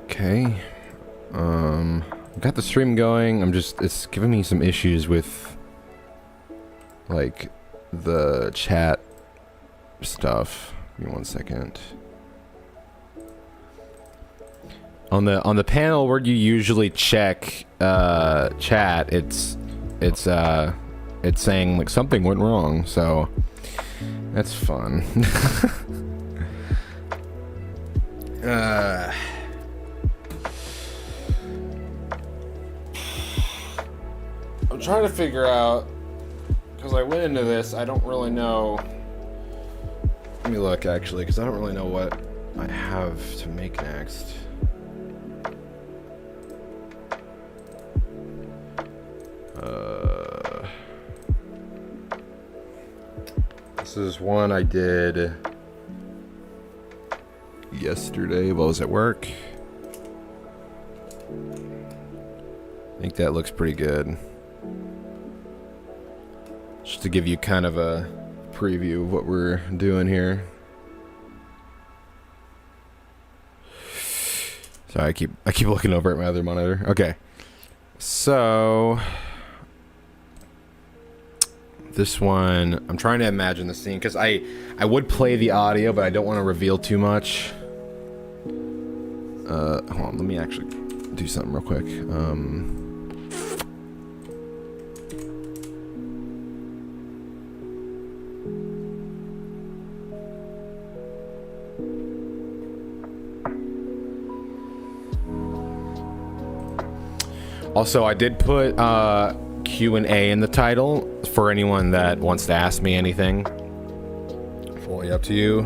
Okay. Got the stream going. It's giving me some issues with like the chat stuff. Give me 1 second. On the panel where you usually check chat, it's saying like something went wrong, so that's fun. I'm trying to figure out, because I went into this, I don't really know. Let me look actually, because I don't really know what I have to make next. This is one I did yesterday while I was at work. I think that looks pretty good. Just to give you kind of a preview of what we're doing here. Sorry, I keep looking over at my other monitor. Okay. So this one, I'm trying to imagine the scene because I would play the audio, but I don't want to reveal too much. Hold on, let me actually do something real quick. Also, I did put Q&A in the title for anyone that wants to ask me anything. Fully up to you.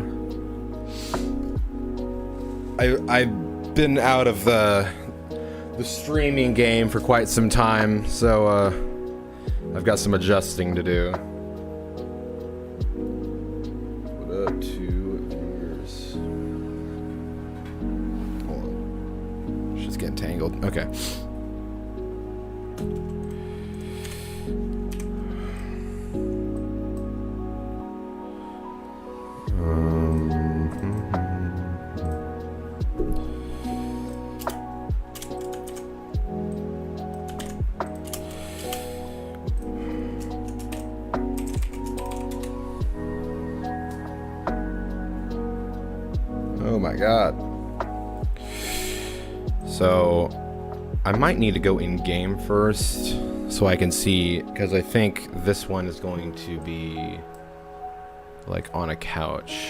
I've been out of the streaming game for quite some time, so I've got some adjusting to do. What up to viewers? Hold on. She's getting tangled. Okay. Oh my god. So I might need to go in game first so I can see, because I think this one is going to be like on a couch.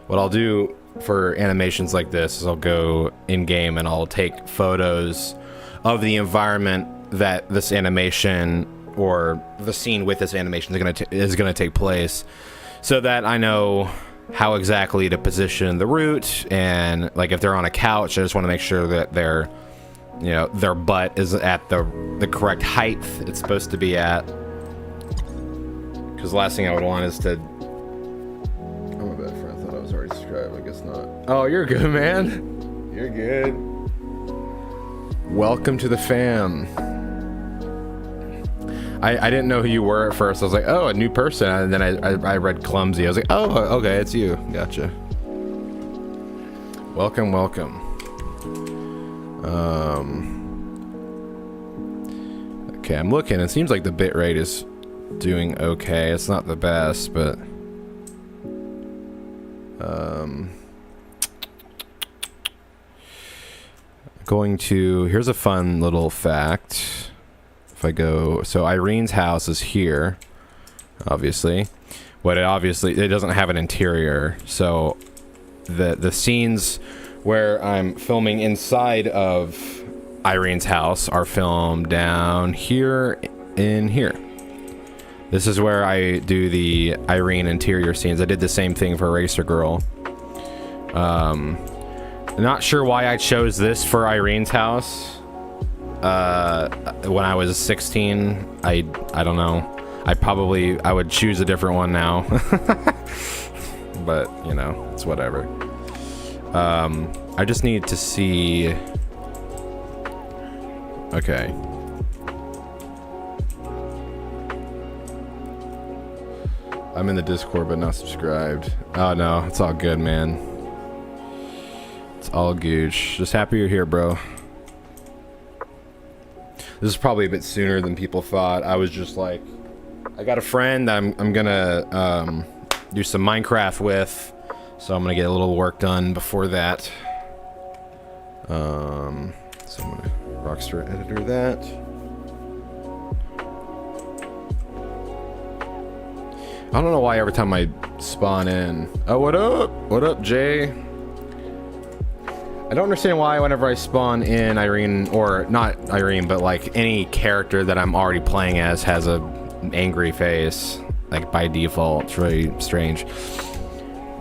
What I'll do for animations like this is I'll go in game and I'll take photos of the environment that this animation or the scene with this animation is gonna take place, so that I know how exactly to position the root. And like if they're on a couch, I just want to make sure that their butt is at the correct height it's supposed to be at. Because the last thing I would want is to... Oh, my bad, friend. I thought I was already subscribed. I guess not. Oh, you're good, man. You're good. Welcome to the fam. I didn't know who you were at first. I was like, oh, a new person. And then I read clumsy. I was like, oh, okay, it's you. Gotcha. Welcome, welcome. Okay, I'm looking. It seems like the bitrate is doing okay. It's not the best, but here's a fun little fact. If I go, so Irene's house is here, obviously, but it doesn't have an interior. So the scenes where I'm filming inside of Irene's house are filmed down here in here. This is where I do the Irene interior scenes. I did the same thing for Racer Girl. Not sure why I chose this for Irene's house. When I was 16, I don't know. I would choose a different one now. But, you know, it's whatever. I just need to see... Okay. I'm in the Discord but not subscribed. Oh no, it's all good, man. all gooch. Just happy you're here, bro. This is probably a bit sooner than people thought. I was just like, I got a friend that I'm gonna do some Minecraft with, so I'm gonna get a little work done before that. So I'm gonna Rockstar Editor that. I don't know why every time I spawn in. Oh, what up? What up, Jay? I don't understand why whenever I spawn in Irene, or not Irene, but like any character that I'm already playing as has a angry face, like by default. It's really strange.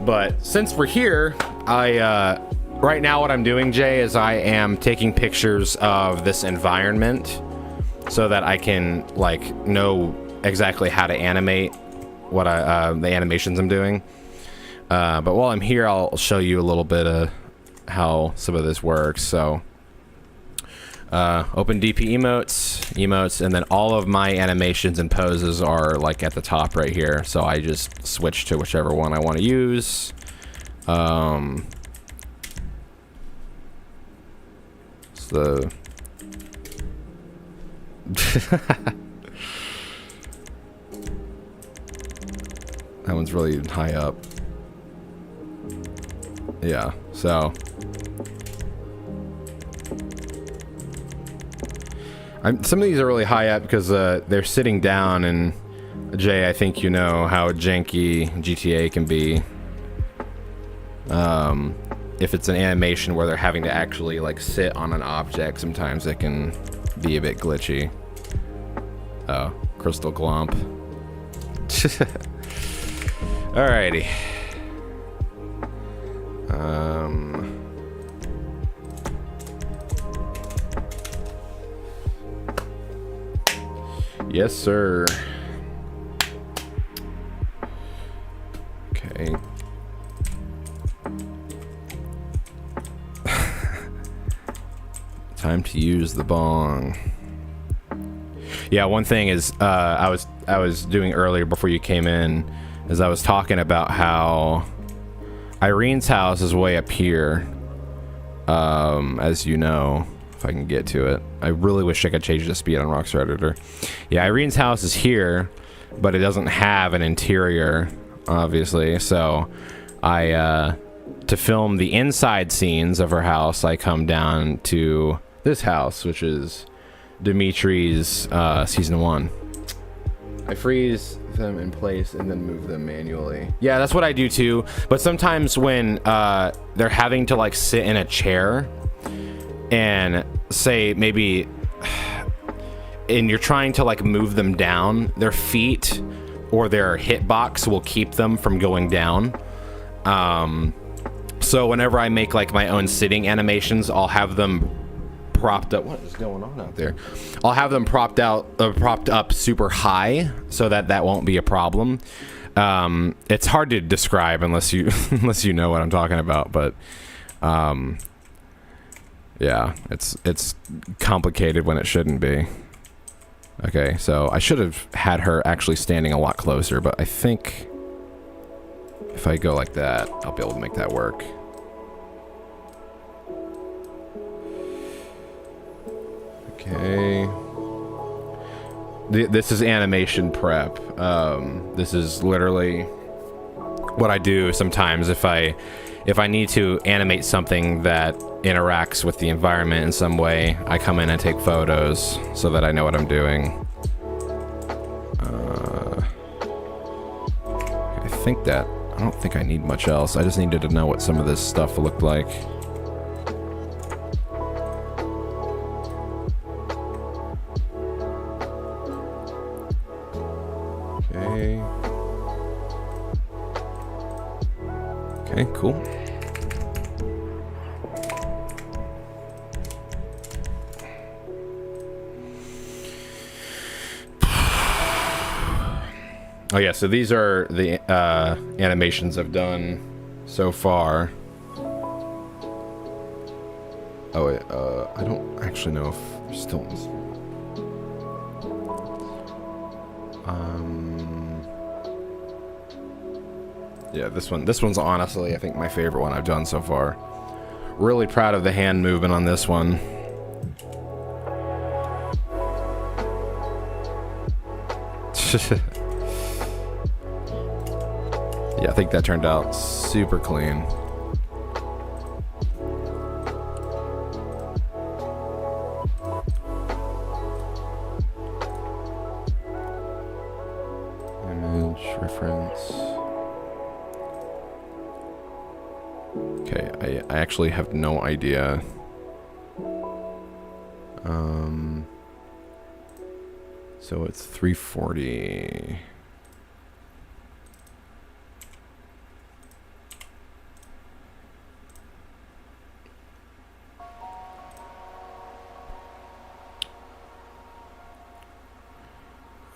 But since we're here, right now what I'm doing, Jay, is I am taking pictures of this environment so that I can like know exactly how to animate what the animations I'm doing. But while I'm here, I'll show you a little bit of how some of this works. So open DP emotes, and then all of my animations and poses are like at the top right here. So I just switch to whichever one I want to use. It's the that one's really high up. Yeah, so some of these are really high up because they're sitting down, and Jay, I think you know how janky GTA can be. If it's an animation where they're having to actually like sit on an object, sometimes it can be a bit glitchy. Oh, crystal glomp. Alrighty. Yes, sir. Okay. Time to use the bong. Yeah, one thing is I was doing earlier before you came in is I was talking about how Irene's house is way up here, as you know, if I can get to it. I really wish I could change the speed on Rockstar Editor. Yeah, Irene's house is here, but it doesn't have an interior, obviously. So to film the inside scenes of her house, I come down to this house, which is Dimitri's season 1. I freeze them in place and then move them manually. Yeah, that's what I do too. But sometimes when they're having to like sit in a chair and say maybe, and you're trying to like move them down, their feet or their hitbox will keep them from going down. So whenever I make like my own sitting animations, I'll have them propped up. What is going on out there? I'll have them propped up super high so that won't be a problem. It's hard to describe unless you unless you know what I'm talking about, but yeah, it's complicated when it shouldn't be. Okay, so I should have had her actually standing a lot closer, but I think if I go like that, I'll be able to make that work. Okay. This is animation prep. This is literally what I do sometimes if I need to animate something that interacts with the environment in some way. I come in and take photos so that I know what I'm doing. I don't think I need much else. I just needed to know what some of this stuff looked like. Okay. Okay, cool. Oh yeah, so these are the animations I've done so far. Oh wait, I don't actually know if we're still in this. Yeah, this one's honestly, I think, my favorite one I've done so far. really proud of the hand movement on this one. Yeah, I think that turned out super clean. Image reference. Okay, I actually have no idea. So it's 340.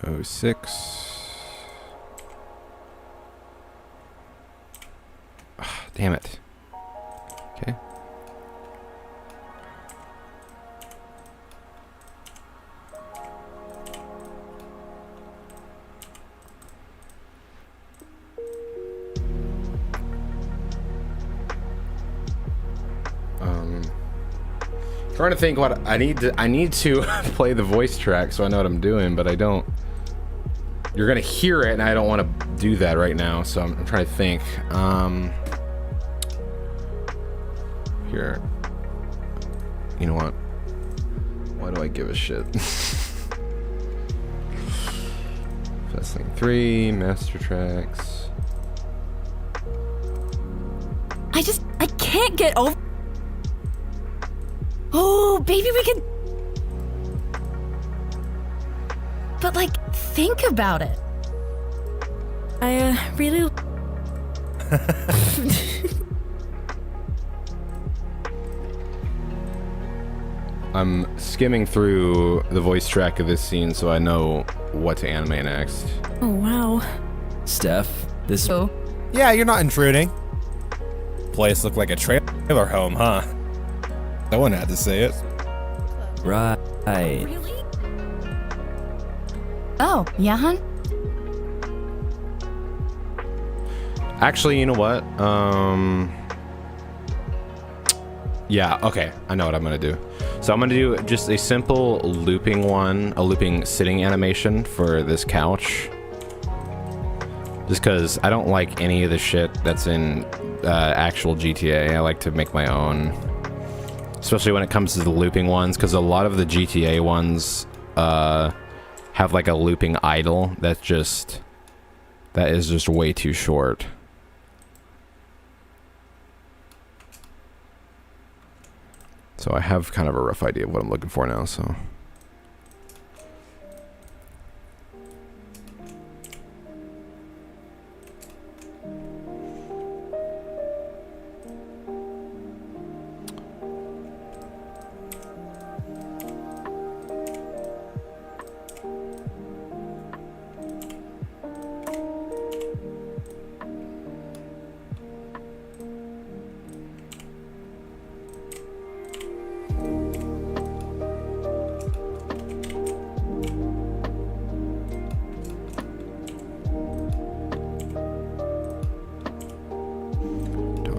Oh, 06. Damn it. Okay. Trying to think what I need to play the voice track so I know what I'm doing, but I don't. You're gonna hear it, and I don't want to do that right now, so I'm trying to think. Here. You know what? Why do I give a shit? FASTLANE 3, master tracks. I can't get over. Oh, baby, we can. But, like, think about it. I really. I'm skimming through the voice track of this scene so I know what to animate next. Oh, wow. Steph, this. Oh. Yeah, you're not intruding. Place looked like a trailer home, huh? Someone had to say it. Right. Really? Oh, yeah, hun? Actually, you know what? Yeah, okay. I know what I'm gonna do. So I'm gonna do just a simple looping one, a looping sitting animation for this couch. Just because I don't like any of the shit that's in actual GTA. I like to make my own. Especially when it comes to the looping ones, because a lot of the GTA ones have like a looping idle that is just way too short. So I have kind of a rough idea of what I'm looking for now, so.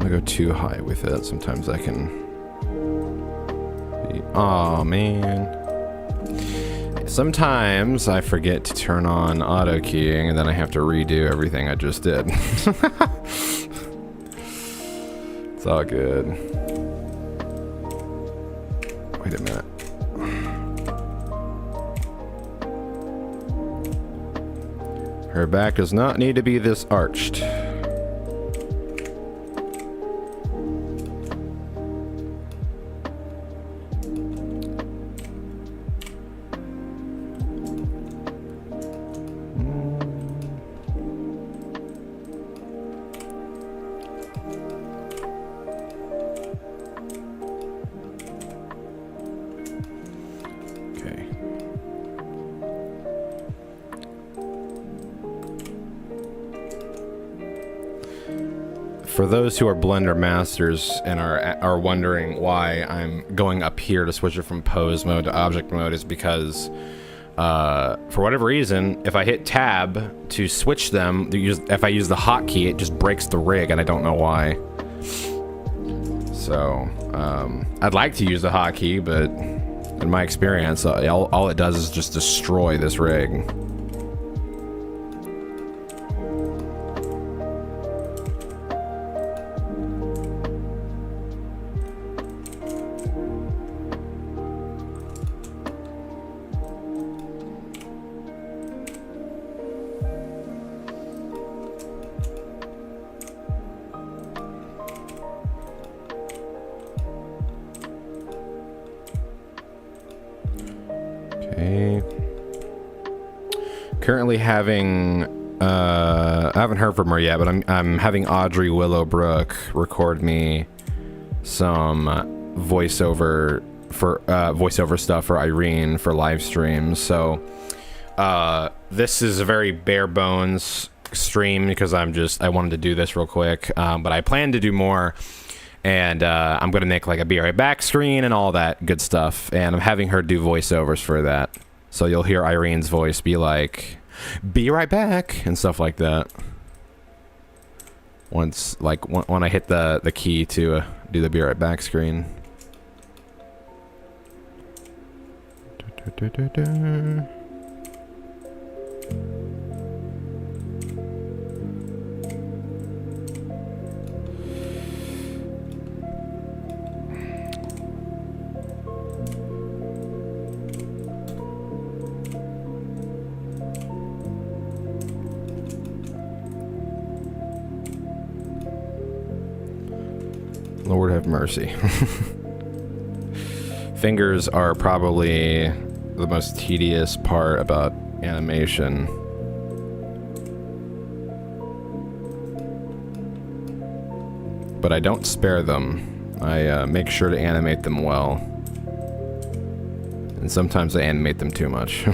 Go too high with it. Sometimes I can be, oh man. Sometimes I forget to turn on auto keying and then I have to redo everything I just did. It's all good. Wait a minute. Her back does not need to be this arched. For those who are Blender masters and are wondering why I'm going up here to switch it from pose mode to object mode is because for whatever reason, if I hit tab to switch them, if I use the hotkey, it just breaks the rig and I don't know why. So I'd like to use the hotkey, but in my experience, all it does is just destroy this rig. Okay. Currently having, I haven't heard from her yet, but I'm having Audrey Willowbrook record me some voiceover stuff for Irene for live streams. So this is a very bare bones stream because I wanted to do this real quick, but I plan to do more. And I'm going to make like a be right back screen and all that good stuff. And I'm having her do voiceovers for that. So you'll hear Irene's voice be like, be right back, and stuff like that. Once, like, when I hit the key to do the be right back screen. Lord have mercy. Fingers are probably the most tedious part about animation. But I don't spare them. I make sure to animate them well. And sometimes I animate them too much.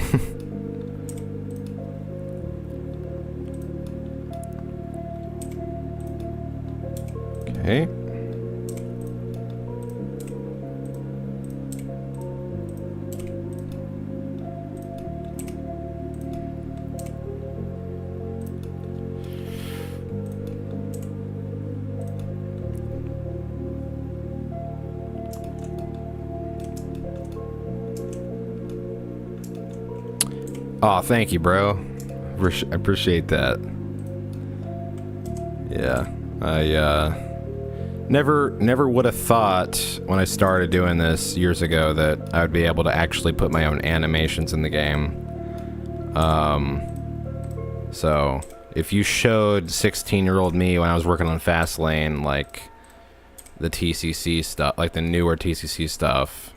Okay. Oh, thank you, bro. I appreciate that. Yeah, I never would have thought when I started doing this years ago that I would be able to actually put my own animations in the game. So if you showed 16-year-old me when I was working on FASTLANE, like the TCC stuff, like the newer TCC stuff,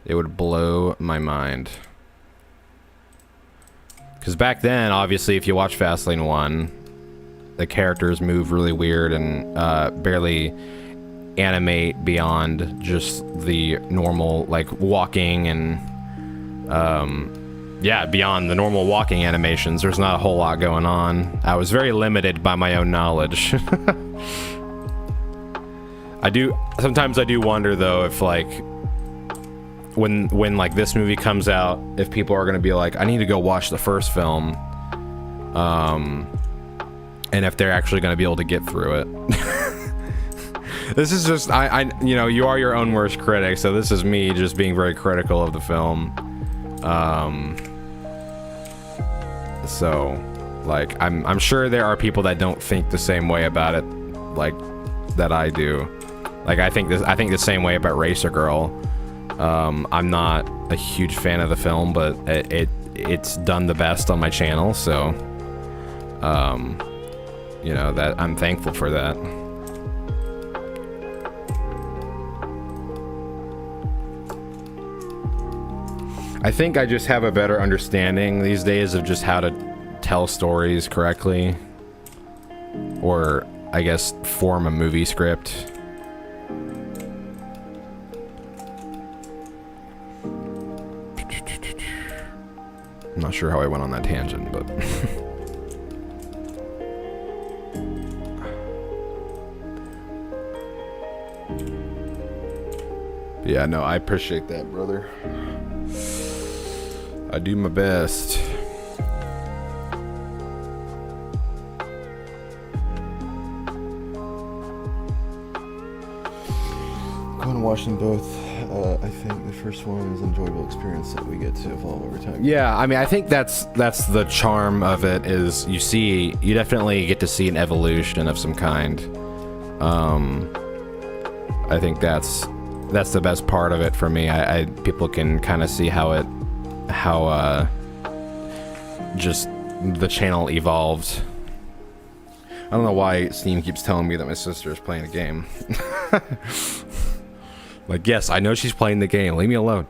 it would blow my mind. Because back then, obviously, if you watch FASTLANE 1, the characters move really weird and barely animate beyond just the normal, like, walking and, yeah, beyond the normal walking animations. There's not a whole lot going on. I was very limited by my own knowledge. Sometimes I do wonder, though, if, like, when like this movie comes out, if people are gonna be like, I need to go watch the first film, and if they're actually gonna be able to get through it. This is just you know, you are your own worst critic, so this is me just being very critical of the film. So like I'm sure there are people that don't think the same way about it like that I do. Like I think the same way about Racer Girl. I'm not a huge fan of the film, but it's done the best on my channel, so you know, that I'm thankful for that. I think I just have a better understanding these days of just how to tell stories correctly, or I guess form a movie script. I'm not sure how I went on that tangent, but yeah, no, I appreciate that, brother. I do my best. watched them both. I think the first one is an enjoyable experience that we get to evolve over time. Yeah, I mean, I think that's the charm of it, is you definitely get to see an evolution of some kind. I think that's the best part of it for me. People can kind of see how just the channel evolved. I don't know why Steam keeps telling me that my sister is playing a game. Like, yes, I know she's playing the game. Leave me alone.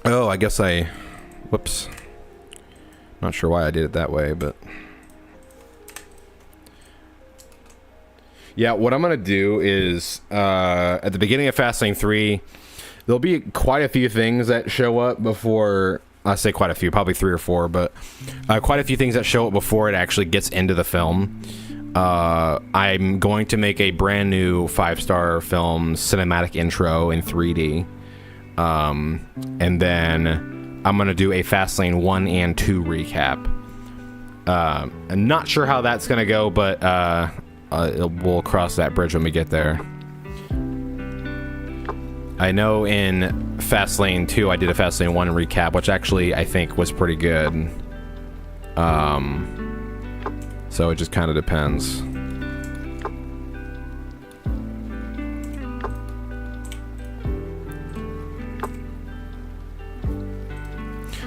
Oh, I guess whoops. Not sure why I did it that way, but... Yeah, what I'm going to do is, at the beginning of FASTLANE 3, there'll be quite a few things that show up before... I say quite a few, probably 3 or 4, but quite a few things that show up before it actually gets into the film. I'm going to make a brand new 5-star film cinematic intro in 3D. And then I'm going to do a FASTLANE 1 and 2 recap. I'm not sure how that's going to go, but we'll cross that bridge when we get there. I know in FASTLANE 2 I did a FASTLANE 1 recap, which actually I think was pretty good. So it just kind of depends.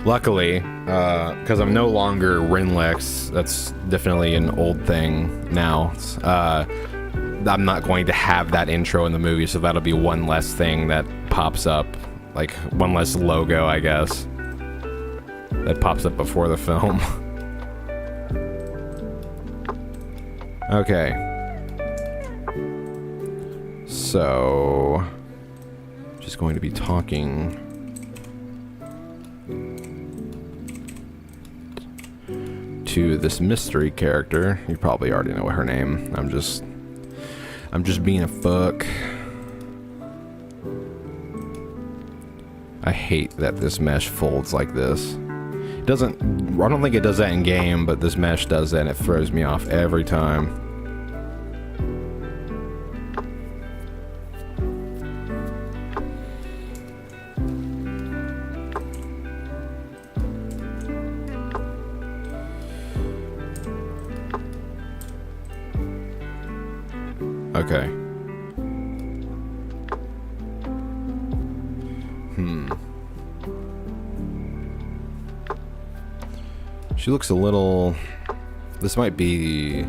Luckily, because I'm no longer Rinlex, that's definitely an old thing now. I'm not going to have that intro in the movie, so that'll be one less thing that pops up. Like, one less logo, I guess, that pops up before the film. Okay. So... just going to be talking... to this mystery character. You probably already know her name. I'm just being a fuck. I hate that this mesh folds like this. It doesn't... I don't think it does that in game, but this mesh does that and it throws me off every time. Okay. She looks a little... This might be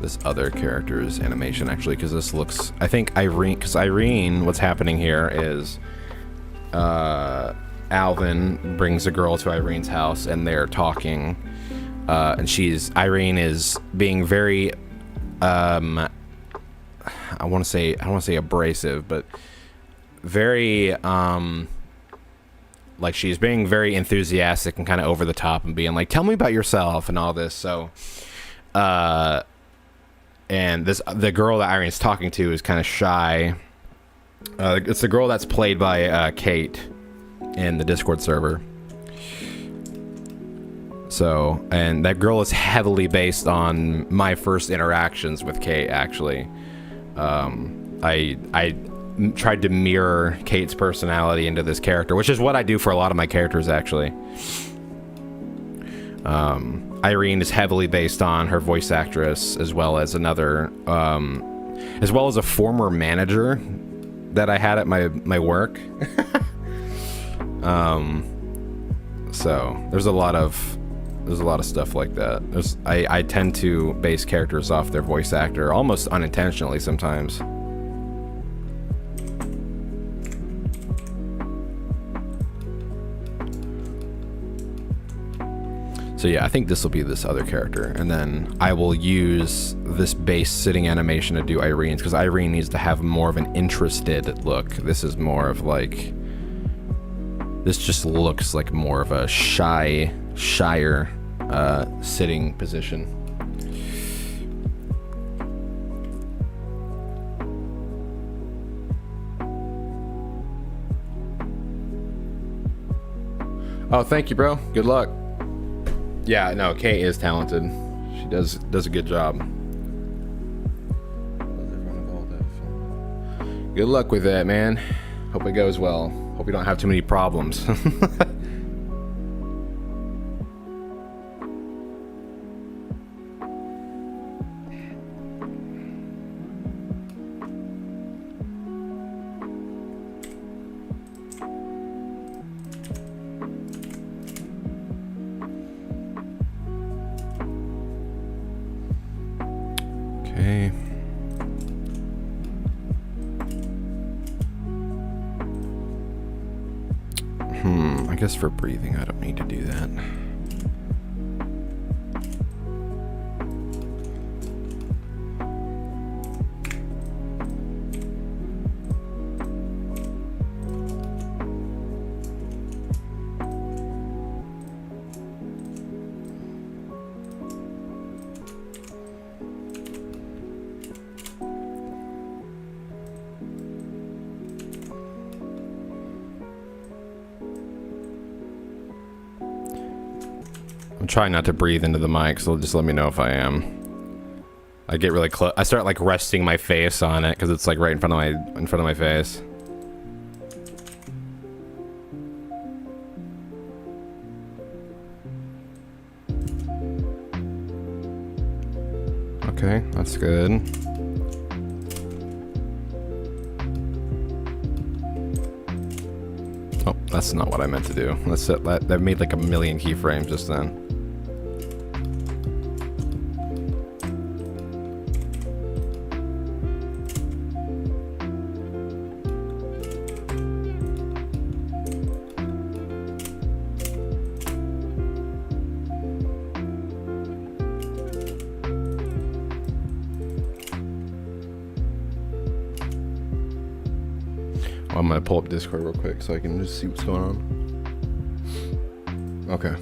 this other character's animation, actually, because this looks... I think Irene... Because Irene, what's happening here is... Alvin brings a girl to Irene's house, and they're talking. And Irene is being very... I don't want to say abrasive, but very, like, she's being very enthusiastic and kind of over the top and being like, tell me about yourself and all this. So, and the girl that Irene's talking to is kind of shy. It's the girl that's played by, Kate in the Discord server. So, and that girl is heavily based on my first interactions with Kate, actually. I tried to mirror Kate's personality into this character, which is what I do for a lot of my characters, actually. Irene is heavily based on her voice actress, as well as another, as well as a former manager that I had at my work. So there's a lot of stuff like that. I tend to base characters off their voice actor, almost unintentionally sometimes. So yeah, I think this will be this other character, and then I will use this base sitting animation to do Irene's, because Irene needs to have more of an interested look. This is more of like... This just looks like more of a shyer sitting position. Oh, thank you, bro. Good luck. Yeah, no, Kay is talented. She does a good job. Good luck with that, man. Hope it goes well. Hope you don't have too many problems. Okay. I guess for breathing, I don't need to do that. I'm trying not to breathe into the mic, so just let me know if I am. I get really close. I start like resting my face on it because it's like right in front of my face. Okay, that's good. Oh, that's not what I meant to do. That made like a million keyframes just then. I'm gonna pull up Discord real quick so I can just see what's going on. Okay.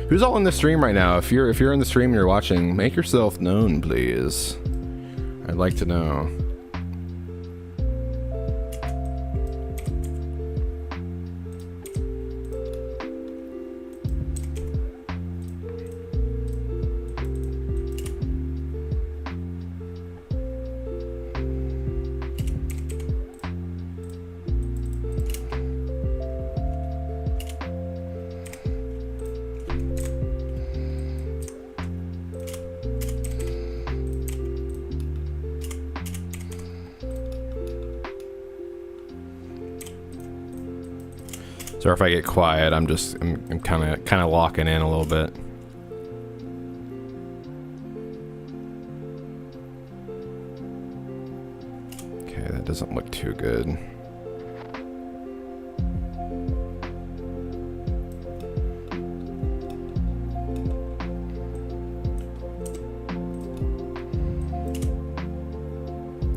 Who's all in the stream right now? If you're in the stream and you're watching, make yourself known, please. I'd like to know. So if I get quiet, I'm kind of locking in a little bit. Okay, that doesn't look too good.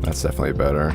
That's definitely better.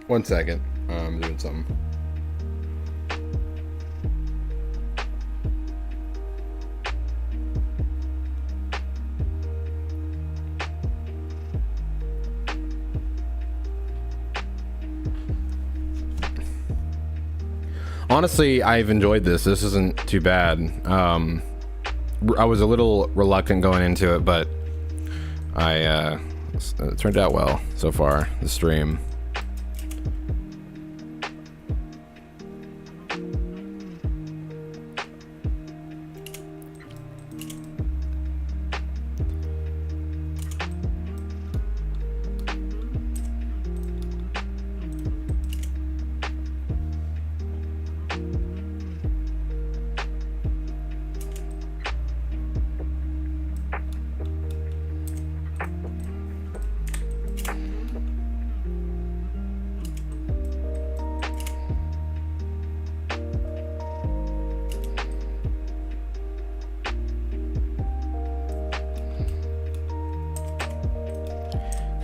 One second. I'm doing something. Honestly, I've enjoyed this. This isn't too bad. I was a little reluctant going into it, but it turned out well so far, the stream.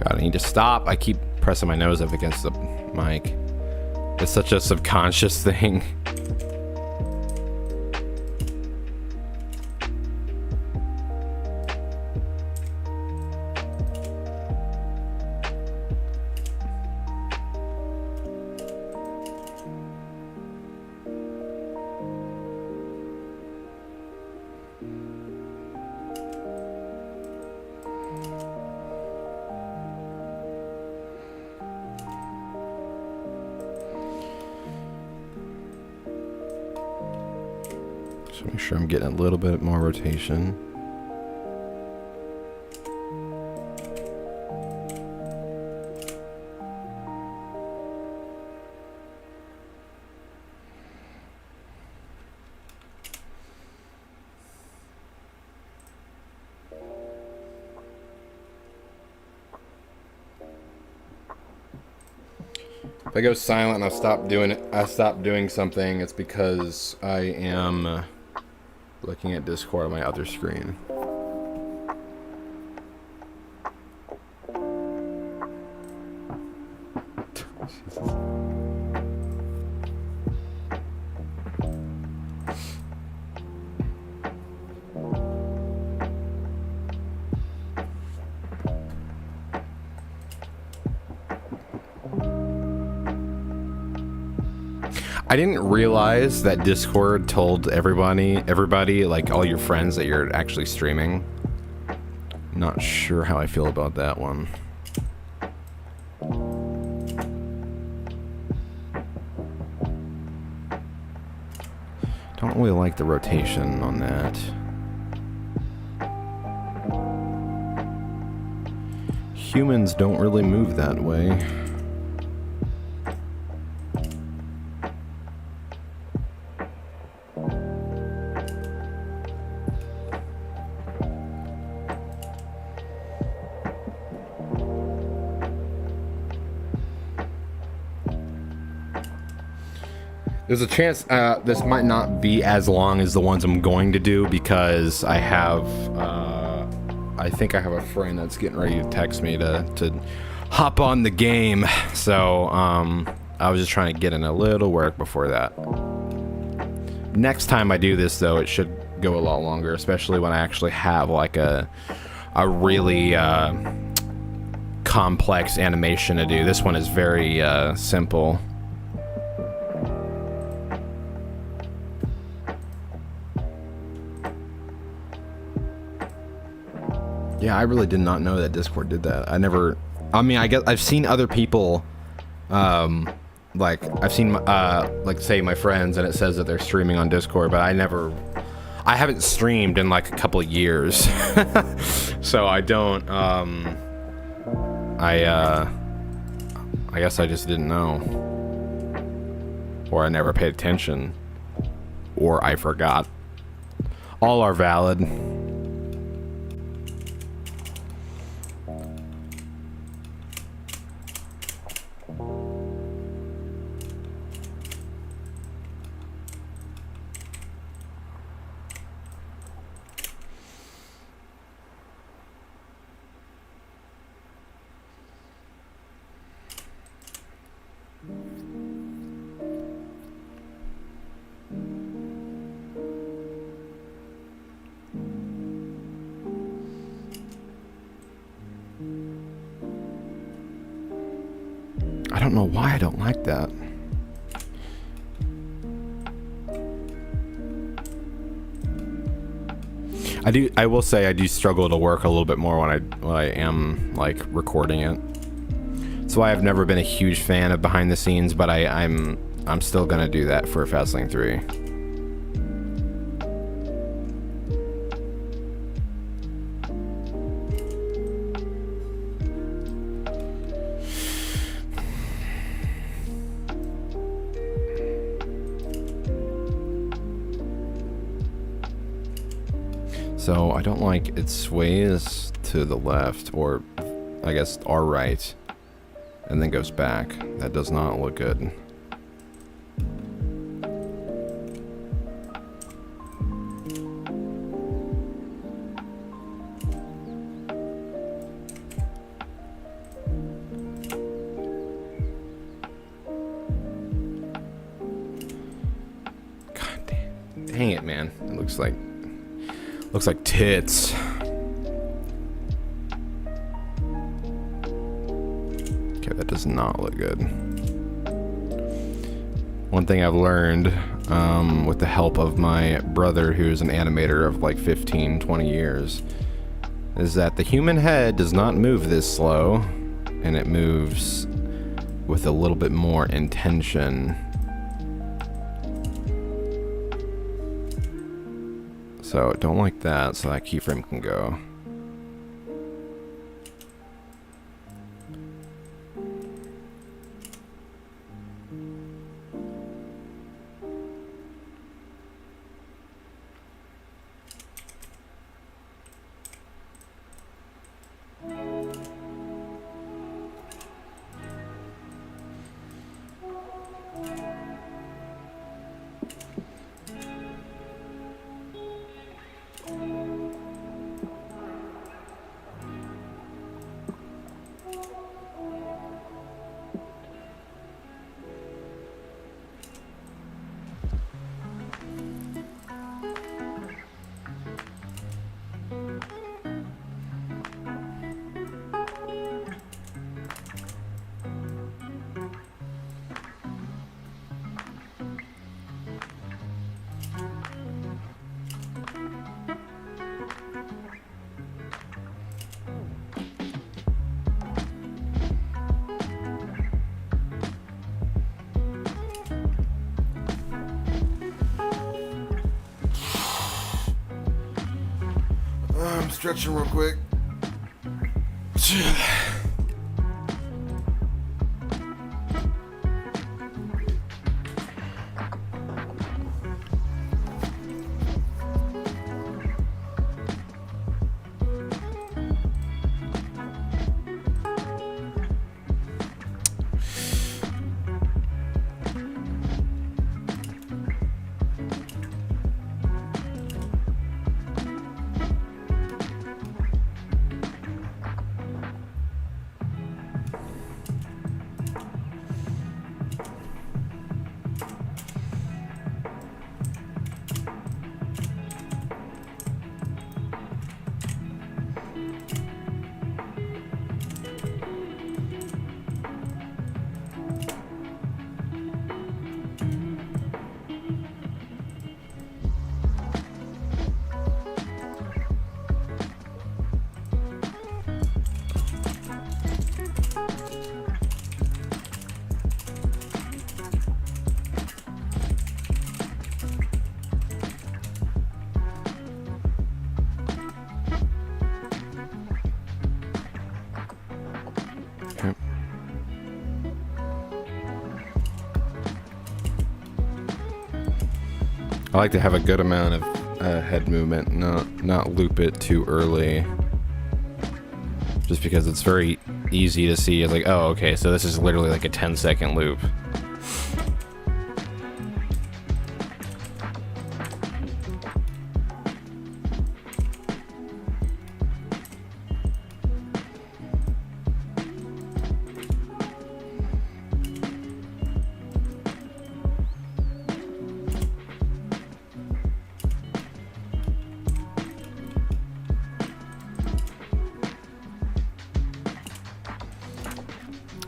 God, I need to stop. I keep pressing my nose up against the mic. It's such a subconscious thing. So make sure I'm getting a little bit more rotation. If I go silent and I stop doing something, it's because I am looking at Discord on my other screen. I didn't realize that Discord told everybody, like all your friends, that you're actually streaming. Not sure how I feel about that one. Don't really like the rotation on that. Humans don't really move that way. There's a chance this might not be as long as the ones I'm going to do because I have, I think I have a friend that's getting ready to text me to hop on the game. So I was just trying to get in a little work before that. Next time I do this, though, it should go a lot longer, especially when I actually have like a really complex animation to do. This one is very simple. Yeah, I really did not know that Discord did that. I mean, I guess I've seen other people, like, I've seen, like, say, my friends, and it says that they're streaming on Discord, but I haven't streamed in, like, a couple of years. So I don't, I guess I just didn't know. Or I never paid attention. Or I forgot. All are valid. I don't know why I don't like that. I will say I do struggle to work a little bit more when I am like recording it. That's why I've never been a huge fan of behind the scenes, but I'm still gonna do that for FASTLANE 3. So I don't like it sways to the left, or I guess our right, and then goes back. That does not look good. Dang it, man. It looks like tits. Okay, that does not look good. One thing I've learned with the help of my brother, who's an animator of like 15, 20 years, is that the human head does not move this slow, and it moves with a little bit more intention. So don't like that, so that keyframe can go. I'm stretching real quick. I like to have a good amount of head movement, not loop it too early. Just because it's very easy to see. It's like, oh, okay, so this is literally like a 10-second loop.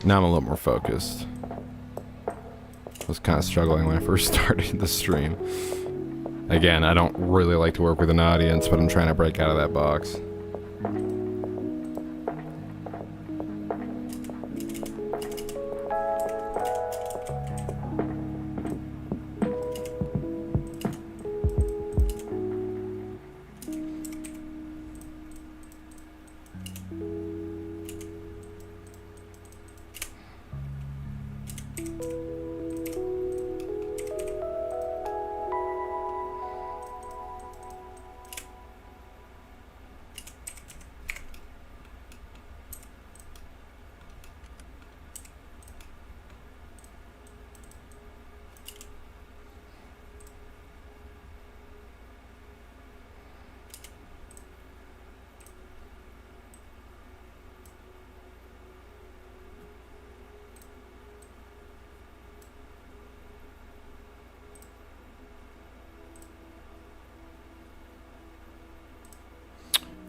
Now I'm a little more focused. I was kind of struggling when I first started the stream. Again, I don't really like to work with an audience, but I'm trying to break out of that box.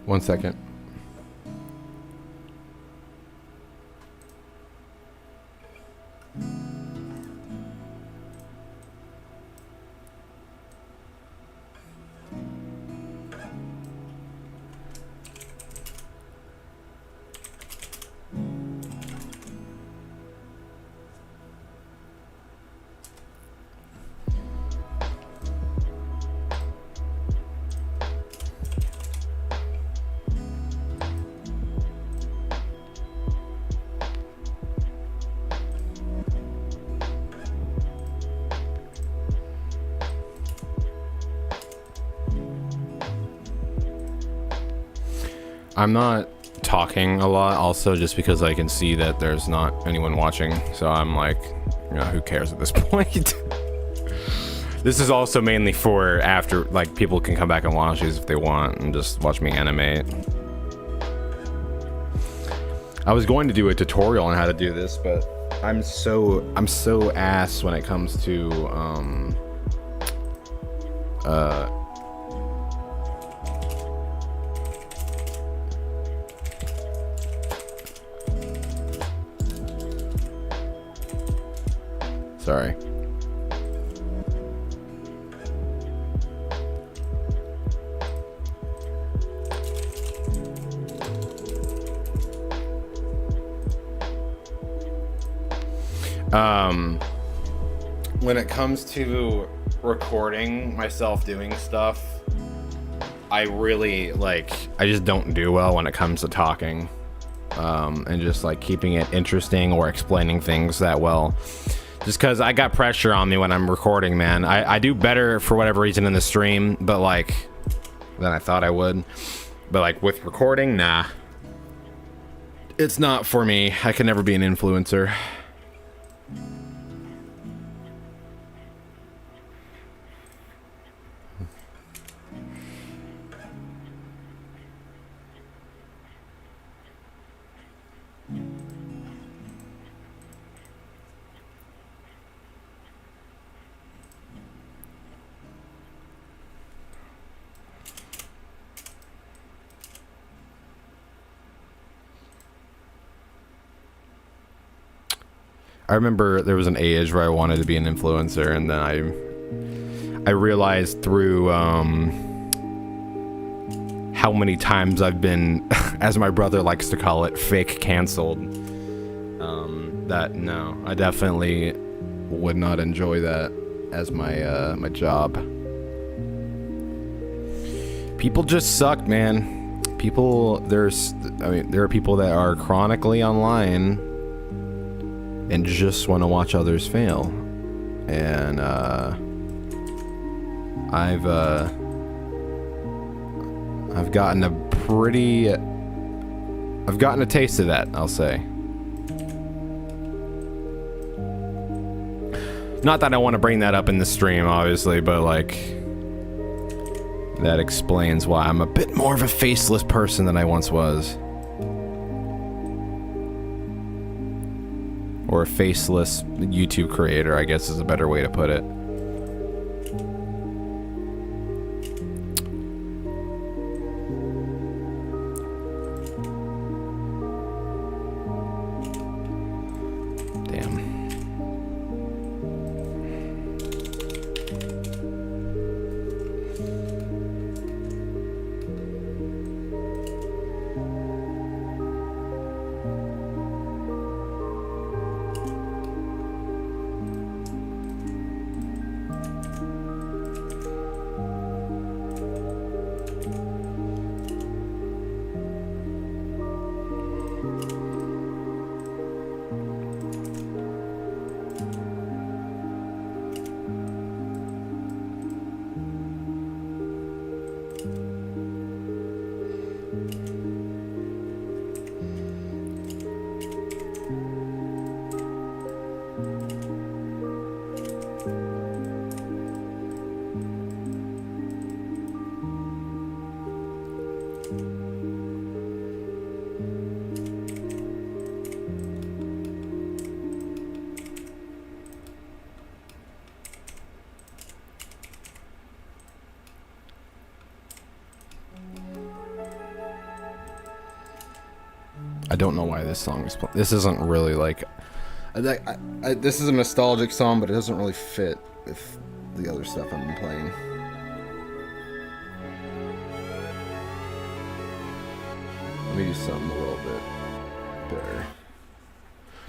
1 second. I'm not talking a lot also just because I can see that there's not anyone watching, so I'm like, you know, who cares at this point? This is also mainly for after, like, people can come back and watch these if they want and just watch me animate. I was going to do a tutorial on how to do this, but I'm so ass when it comes to sorry. When it comes to recording myself doing stuff, I really, like, I just don't do well when it comes to talking, and just like keeping it interesting or explaining things that well. Just because I got pressure on me when I'm recording, man. I do better for whatever reason in the stream, but like, than I thought I would. But like with recording, nah. It's not for me. I can never be an influencer. I remember there was an age where I wanted to be an influencer, and then I realized through how many times I've been, as my brother likes to call it, fake canceled. That no, I definitely would not enjoy that as my my job. People just suck, man. People, there are people that are chronically online and just want to watch others fail, and I've gotten a taste of that, I'll say. Not that I want to bring that up in the stream, obviously, but like, that explains why I'm a bit more of a faceless person than I once was. Or a faceless YouTube creator, I guess is a better way to put it. Damn. I don't know why this song is playing. This isn't really like... this is a nostalgic song, but it doesn't really fit with the other stuff I've been playing. Let me do something a little bit better.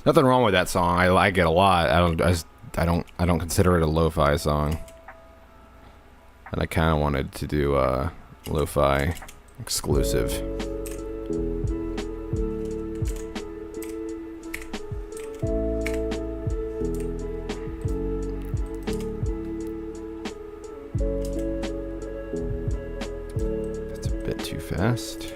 Nothing wrong with that song. I like it a lot. I don't consider it a lo-fi song. And I kind of wanted to do a lo-fi exclusive. That's a bit too fast.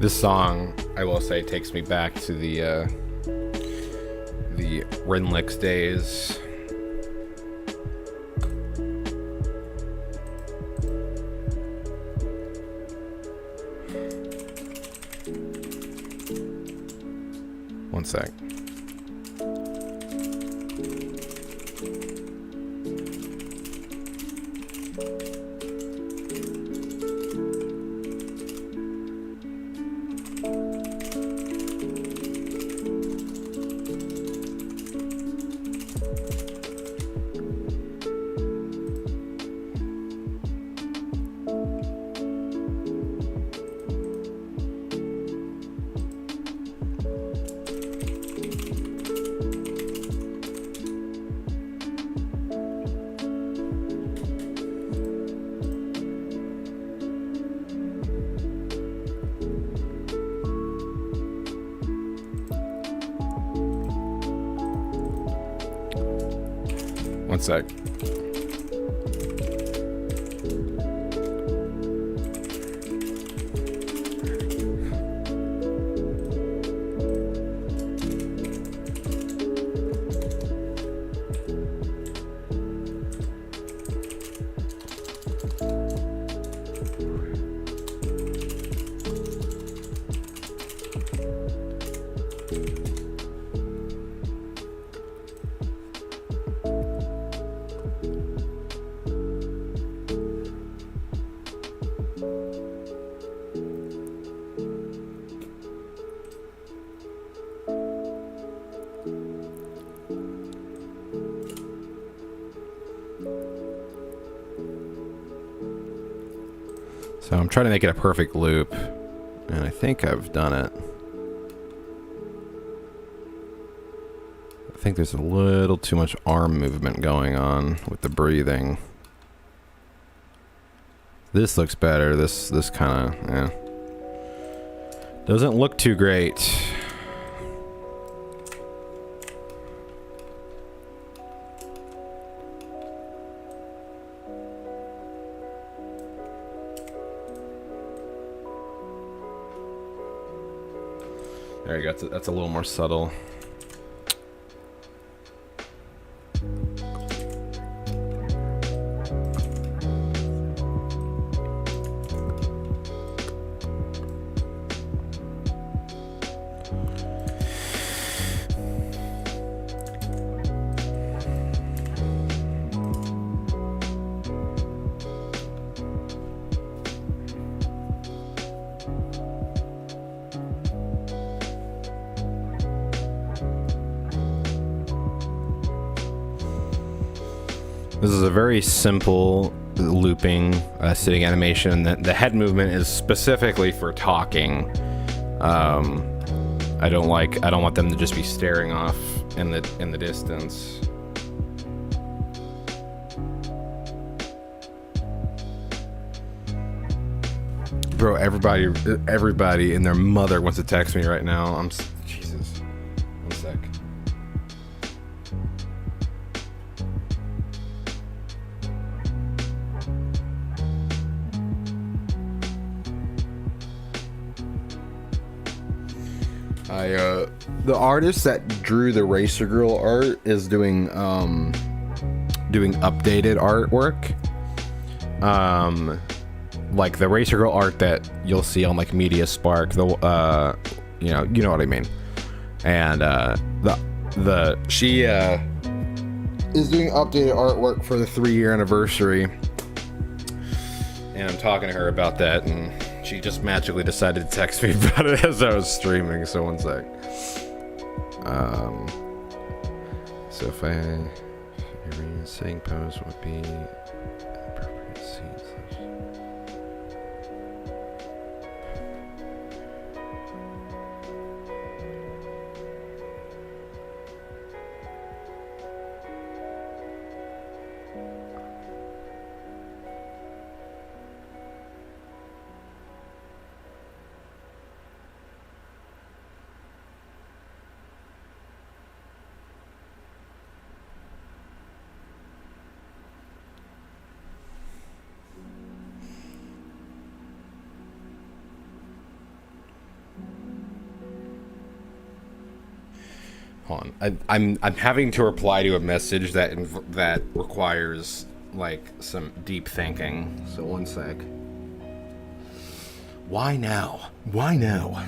This song, I will say, takes me back to the Renlix days. One sec. One sec. So I'm trying to make it a perfect loop, and I think I've done it. I think there's a little too much arm movement going on with the breathing. This looks better. This kind of, doesn't look too great. There you go. That's a little more subtle. This is a very simple looping sitting animation. The head movement is specifically for talking. I don't want them to just be staring off in the distance. Bro, everybody and their mother wants to text me right now. Jesus. One sec. The artist that drew the Racer Girl art is doing updated artwork. Like the Racer Girl art that you'll see on like Media Spark, you know what I mean. And she is doing updated artwork for the 3-year anniversary. And I'm talking to her about that, and she just magically decided to text me about it as I was streaming. So one sec. So if I saying pose would be appropriate scene. Hold on. I'm having to reply to a message that requires like some deep thinking. So one sec. Why now? Why now?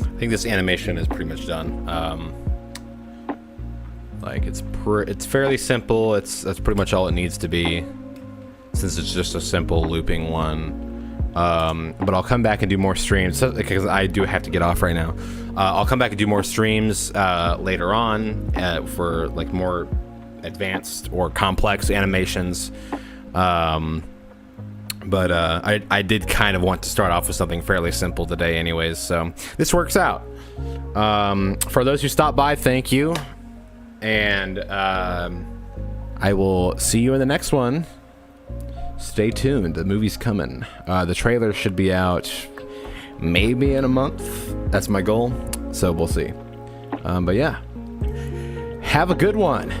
I think this animation is pretty much done. Like it's fairly simple. That's pretty much all it needs to be, since it's just a simple looping one. But I'll come back and do more streams because I do have to get off right now. I'll come back and do more streams later on for like more advanced or complex animations. But I did kind of want to start off with something fairly simple today anyways, so this works out. For those who stopped by, thank you. And I will see you in the next one. Stay tuned, the movie's coming. The trailer should be out maybe in a month. That's my goal, so we'll see. But yeah, have a good one.